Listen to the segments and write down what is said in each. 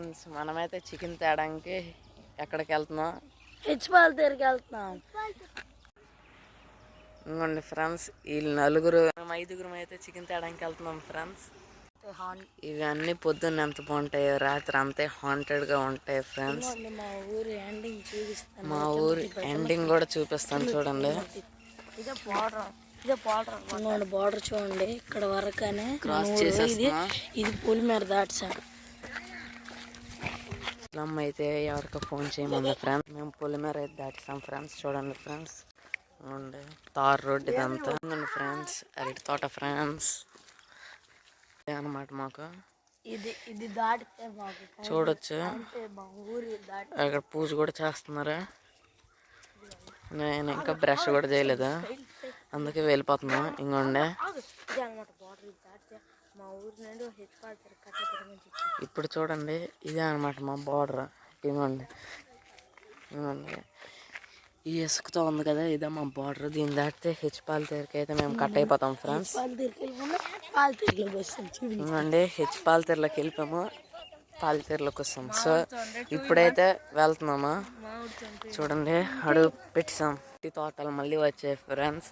Friends, మనమైతే chicken తేడానికి ఎక్కడికి వెళ్తున్నాం? హెచ్పాల్ దగ్గరికి వెళ్తున్నాం. ఇంకోండి ఫ్రెండ్స్, వీళ్ళు నలుగురు ఐదుగురం అయితే చికెన్ తేడానికి వెళ్తున్నాం ఫ్రెండ్స్. ఇవన్నీ పొద్దున్న ఎంత బాగుంటాయో రాత్రి అంతే హాంటెడ్ గా ఉంటాయి ఫ్రెండ్స్. మా ఊరు ఎండింగ్ కూడా చూపిస్తాను చూడండి. బార్డర్ చూడండి, ఇక్కడ వరకనే క్రాస్ చేసేది. ఇది పొలిమేర దాటాం. అయితే ఎవరికో ఫోన్ చేయమన్నా ఫ్రెండ్స్. మేము పొలిమేర అయితే దాటిస్తాం ఫ్రెండ్స్. చూడండి ఫ్రెండ్స్, తార్ రోడ్ ఇదంతా ఫ్రెండ్స్. అరటి తోట ఫ్రెండ్స్ అన్నమాట. మాకు ఇది దాటితే చూడొచ్చు, అక్కడ పూజ కూడా చేస్తున్నారు. నేను ఇంకా బ్రష్ కూడా చేయలేదు, అందుకే వెళ్ళిపోతున్నాం. ఇంకోండి ఇప్పుడు చూడండి, ఇదే అనమాట మా బార్డర్. ఇంకోండి ఈ ఇసుకతో ఉంది కదా, ఇదే మా బార్డర్. దీన్ని దాటితే హెచ్పాల్ తీరికి అయితే మేము కట్ అయిపోతాం ఫ్రెండ్స్. ఇంకోండి హెచ్పాల్ తీర్లోకి వెళ్ళిపోయాము, పాలతీరలోకి వస్తాం. సో ఇప్పుడైతే వెళ్తున్నామా చూడండి. అడుగు పెట్టాం. ఈ తోటలు మళ్ళీ వచ్చాయి ఫ్రెండ్స్.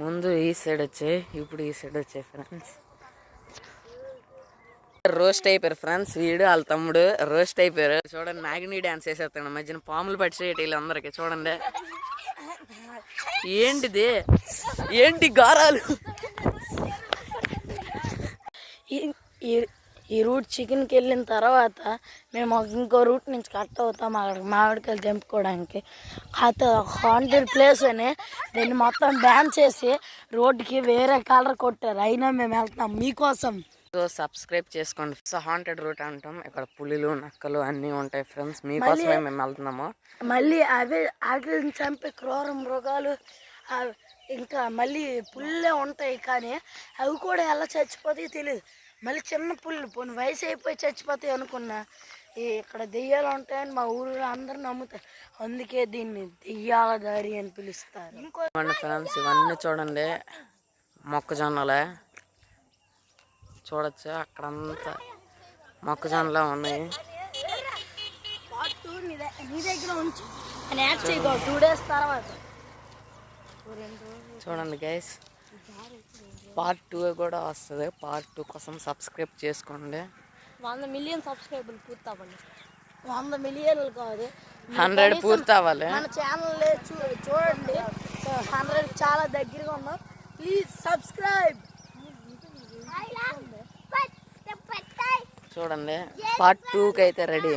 ముందు ఈ సైడ్ వచ్చాయి, ఇప్పుడు ఈ సైడ్ వచ్చాయి ఫ్రెండ్స్. రోస్ట్ అయిపోయారు ఫ్రెండ్స్. వీడు వాళ్ళ తమ్ముడు రోస్ట్ అయిపోయారు. చూడండి, నాగిని డాన్స్ వేసేస్తాడు మధ్యన. పాములు పట్టిసేటి వీళ్ళందరికి. చూడండి ఏంటిది, ఏంటి గారాలు. ఈ రూట్ చికెన్కి వెళ్ళిన తర్వాత మేము ఇంకో రూట్ నుంచి కట్ అవుతాం అక్కడికి మామిడికాయలు తెంపుకోవడానికి. హాంటెడ్ ప్లేస్ అని దీన్ని మొత్తం బ్యాన్ చేసి రోడ్డుకి వేరే కలర్ కొట్టారు. అయినా మేము వెళ్తున్నాం మీకోసం. సో సబ్స్క్రైబ్ చేసుకోండి. సో హాంటెడ్ రూట్ అంటాం. ఇక్కడ పులిలు నక్కలు అన్నీ ఉంటాయి ఫ్రెండ్స్. మీకోసమే మేము వెళ్తున్నాము. మళ్ళీ అవే ఆకలిని చంపే క్రూర మృగాలు ఇంకా మళ్ళీ పుల్లే ఉంటాయి. కానీ అవి కూడా ఎలా చచ్చిపోతాయో తెలియదు. మళ్ళీ చిన్న పుల్లు పోనీ వయసు అయిపోయి చచ్చిపోతాయి అనుకున్నా. ఇక్కడ దెయ్యాలు ఉంటాయని మా ఊరిలో అందరూ నమ్ముతారు. అందుకే దీన్ని దెయ్యాల దారి అని పిలుస్తారు. ఫ్రెండ్స్, ఇవన్నీ చూడండి మొక్కజొన్నలే. చూడొచ్చు, అక్కడంతా మొక్కజొన్నలే ఉన్నాయి. చూడండి గైస్, పార్ట్ 2 కూడా వస్తుంది. పార్ట్ 2 కోసం సబ్స్క్రైబ్ చేసుకోండి. 100 మిలియన్ సబ్స్క్రైబర్లు పూర్తవ్వండి. 100 మిలియన్లు కాదు, 100 పూర్తి అవ్వాలి. మన ఛానల్ చూడండి, 100 చాలా దగ్గరగా ఉన్నాం. Please subscribe. చూడండి, పార్ట్ 2కి అయితే రెడీ.